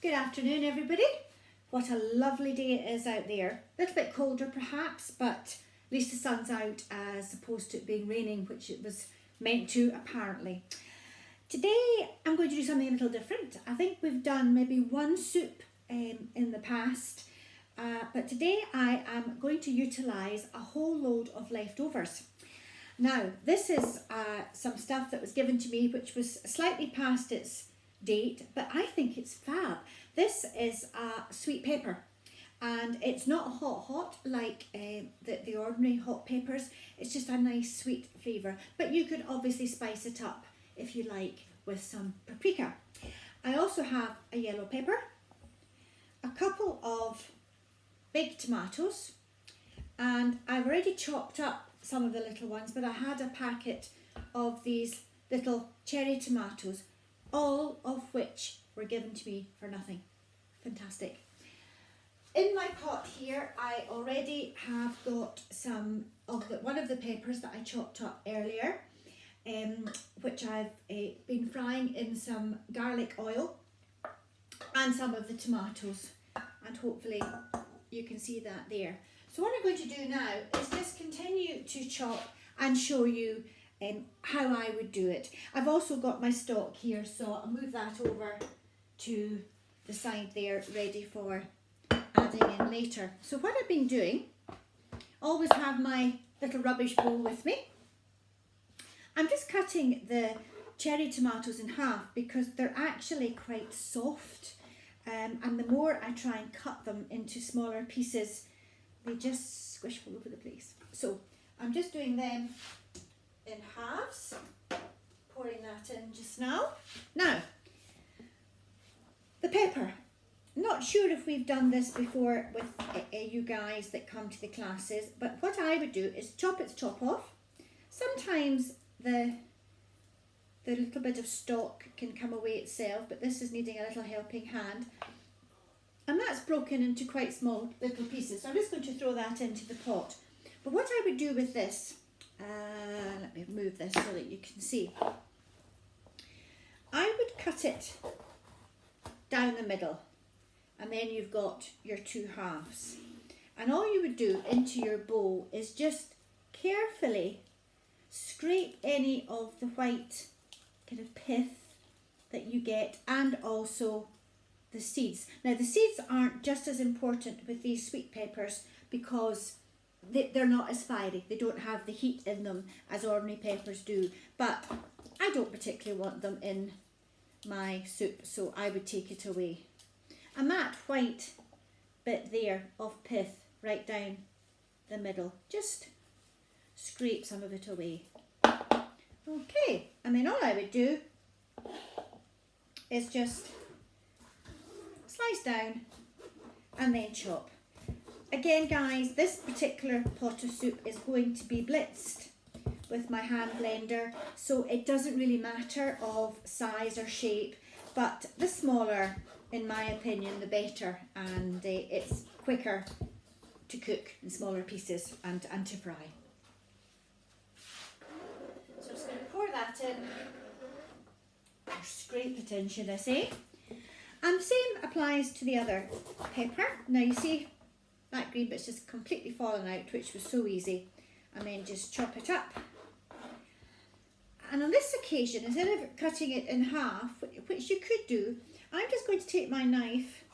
Good afternoon, everybody. What a lovely day it is out there. A little bit colder perhaps, but at least the sun's out as opposed to it being raining, which it was meant to apparently. Today I'm going to do something a little different. I think we've done maybe one soup in the past, but today I am going to utilise a whole load of leftovers. Now, this is some stuff that was given to me which was slightly past its date, but I think it's fab. This is sweet pepper, and it's not hot like the ordinary hot peppers. It's just a nice sweet flavour, but you could obviously spice it up if you like with some paprika. I also have a yellow pepper, a couple of big tomatoes, and I've already chopped up some of the little ones, but I had a packet of these little cherry tomatoes, all of which were given to me for nothing. Fantastic. In my pot here, I already have got some of one of the peppers that I chopped up earlier, which I've been frying in some garlic oil, and some of the tomatoes, and hopefully you can see that there. So what I'm going to do now is just continue to chop and show you how I would do it. I've also got my stock here, so I'll move that over to the side there, ready for adding in later. So what I've been doing, always have my little rubbish bowl with me. I'm just cutting the cherry tomatoes in half because they're actually quite soft, and the more I try and cut them into smaller pieces, they just squish all over the place. So I'm just doing them in halves, pouring that in just now. Now, the pepper. Not sure if we've done this before with you guys that come to the classes, but what I would do is chop its top off. Sometimes the little bit of stalk can come away itself, but this is needing a little helping hand. And that's broken into quite small little pieces. So I'm just going to throw that into the pot. But what I would do with this, let me move this so that you can see. I would cut it down the middle, and then you've got your two halves. And all you would do into your bowl is just carefully scrape any of the white kind of pith that you get, and also the seeds. Now the seeds aren't just as important with these sweet peppers because they're not as fiery. They don't have the heat in them as ordinary peppers do, but I don't particularly want them in my soup, so I would take it away. And that white bit there of pith right down the middle, just scrape some of it away. Okay, and then all I would do is just slice down and then chop. Again guys, this particular pot of soup is going to be blitzed with my hand blender, so it doesn't really matter of size or shape, but the smaller, in my opinion, the better, and it's quicker to cook in smaller pieces and to fry. So I'm just going to pour that in, or scrape it in should I say. And the same applies to the other pepper. Now you see that green bit's just completely fallen out, which was so easy. And then just chop it up. And on this occasion, instead of cutting it in half, which you could do, I'm just going to take my knife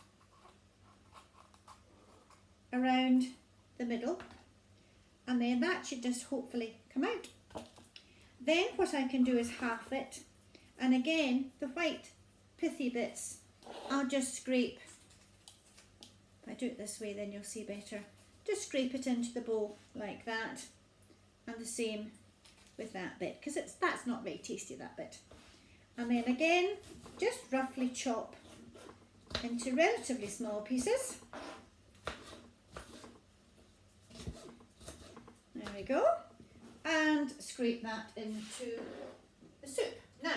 around the middle, and then that should just hopefully come out. Then what I can do is half it, and again, the white pithy bits, I'll just scrape. If I do it this way, then you'll see better. Just scrape it into the bowl like that, and the same with that bit, because that's not very tasty, that bit. And then again, just roughly chop into relatively small pieces. There we go. And scrape that into the soup. Now,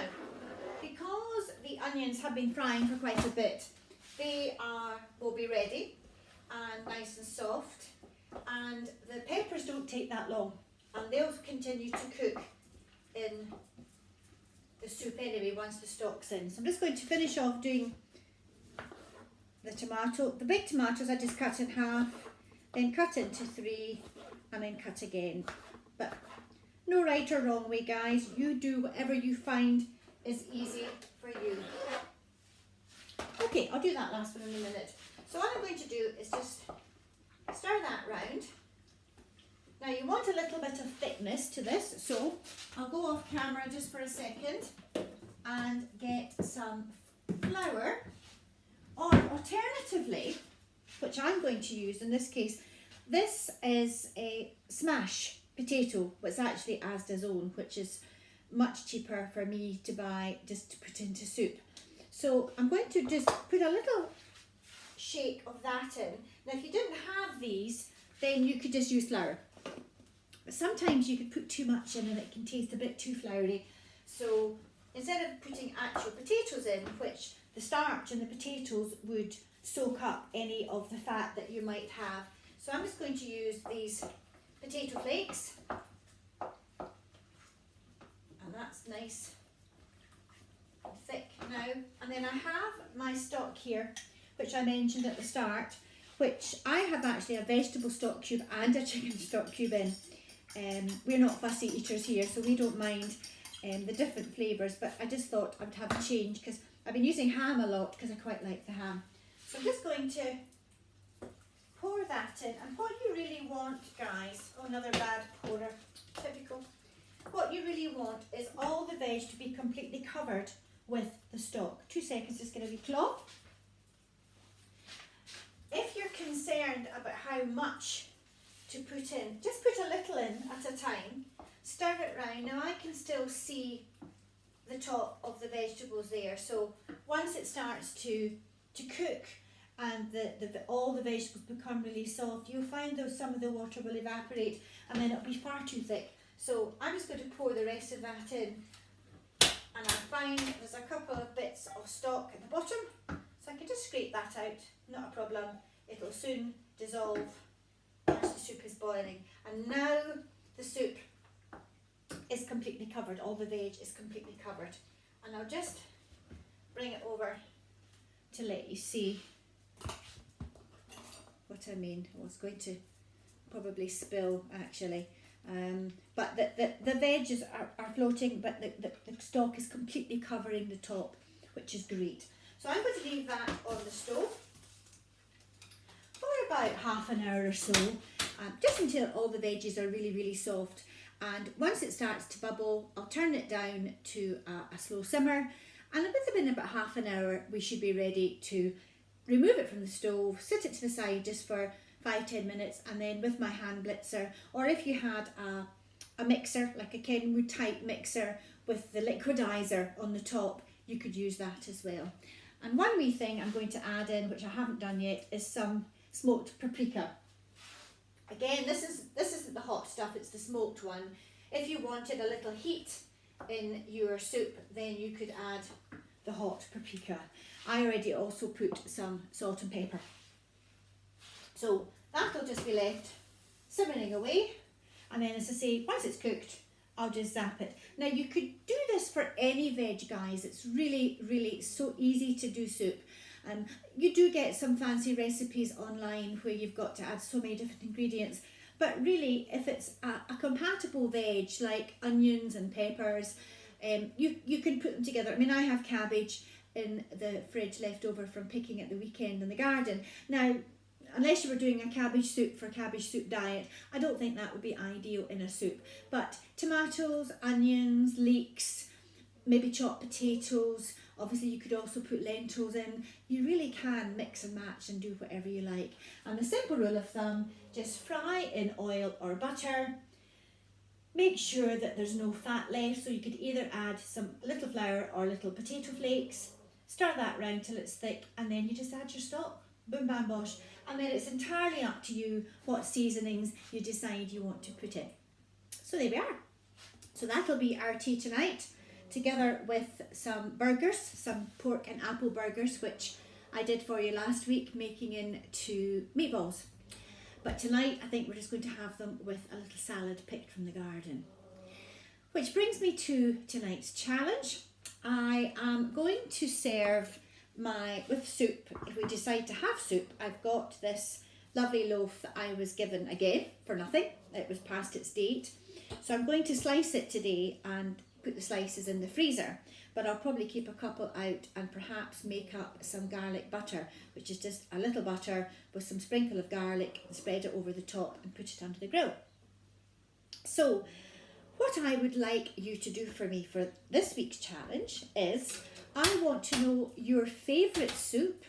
because the onions have been frying for quite a bit, they will be ready and nice and soft, and the peppers don't take that long, and they'll continue to cook in the soup anyway once the stock's in. So I'm just going to finish off doing the tomato. The big tomatoes I just cut in half, then cut into 3, and then cut again. But no right or wrong way, guys. You do whatever you find is easy for you. Okay, I'll do that last one in a minute. So what I'm going to do is just stir that round. Now you want a little bit of thickness to this, so I'll go off camera just for a second and get some flour, or alternatively, which I'm going to use in this case, this is a smash potato, but it's actually Asda's own, which is much cheaper for me to buy just to put into soup. So I'm going to just put a little shake of that in. Now if you didn't have these, then you could just use flour. But sometimes you could put too much in and it can taste a bit too floury. So instead of putting actual potatoes in, which the starch in the potatoes would soak up any of the fat that you might have. So I'm just going to use these potato flakes. And that's nice and thick now. And then I have my stock here, which I mentioned at the start, which I have actually a vegetable stock cube and a chicken stock cube in. We're not fussy eaters here, so we don't mind the different flavours, but I just thought I would have a change because I've been using ham a lot because I quite like the ham. So I'm just going to pour that in, and what you really want, guys, oh, another bad pourer, typical. What you really want is all the veg to be completely covered with the stock. 2 seconds, just get a wee cloth. If you're concerned about how much to put in, just put a little in at a time, stir it round. Now I can still see the top of the vegetables there, so once it starts to cook and all the vegetables become really soft, you'll find that some of the water will evaporate and then it'll be far too thick. So I'm just going to pour the rest of that in, and I find there's a couple of bits of stock at the bottom, so I can just scrape that out, not a problem. It'll soon dissolve as the soup is boiling. And now the soup is completely covered, all the veg is completely covered. And I'll just bring it over to let you see what I mean. I was going to probably spill actually. But the veggies are floating, but the stock is completely covering the top, which is great. So I'm going to leave that on the stove for about half an hour or so, just until all the veggies are really, really soft. And once it starts to bubble, I'll turn it down to a slow simmer, and within about half an hour we should be ready to remove it from the stove, sit it to the side just for 5-10 minutes, and then with my hand blitzer, or if you had a mixer, like a Kenwood type mixer with the liquidizer on the top, you could use that as well. And one wee thing I'm going to add in, which I haven't done yet, is some smoked paprika. Again, this isn't the hot stuff, it's the smoked one. If you wanted a little heat in your soup, then you could add the hot paprika. I already also put some salt and pepper. So that'll just be left simmering away, and then, as I say, once it's cooked, I'll just zap it. Now you could do this for any veg, guys. It's really, really so easy to do soup. You do get some fancy recipes online where you've got to add so many different ingredients, but really if it's a compatible veg like onions and peppers, you can put them together. I mean, I have cabbage in the fridge left over from picking at the weekend in the garden. Now, unless you were doing a cabbage soup for a cabbage soup diet, I don't think that would be ideal in a soup. But tomatoes, onions, leeks, maybe chopped potatoes, obviously you could also put lentils in. You really can mix and match and do whatever you like. And the simple rule of thumb, just fry in oil or butter. Make sure that there's no fat left, so you could either add some little flour or little potato flakes, stir that round till it's thick, and then you just add your stock. Boom, bam, bosh. And then it's entirely up to you what seasonings you decide you want to put in. So there we are. So that'll be our tea tonight, together with some burgers, some pork and apple burgers, which I did for you last week, making into meatballs. But tonight I think we're just going to have them with a little salad picked from the garden. Which brings me to tonight's challenge. I am going to serve with soup, if we decide to have soup, I've got this lovely loaf that I was given again for nothing. It was past its date. So I'm going to slice it today and put the slices in the freezer. But I'll probably keep a couple out and perhaps make up some garlic butter, which is just a little butter with some sprinkle of garlic, and spread it over the top and put it under the grill. So what I would like you to do for me for this week's challenge is, I want to know your favourite soup,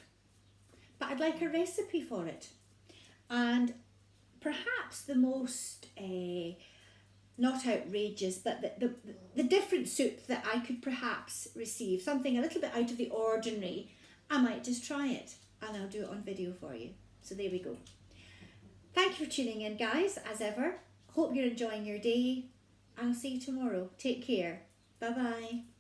but I'd like a recipe for it. And perhaps the most, not outrageous, but the different soup that I could perhaps receive, something a little bit out of the ordinary, I might just try it and I'll do it on video for you. So there we go. Thank you for tuning in, guys, as ever. Hope you're enjoying your day, and I'll see you tomorrow. Take care. Bye-bye.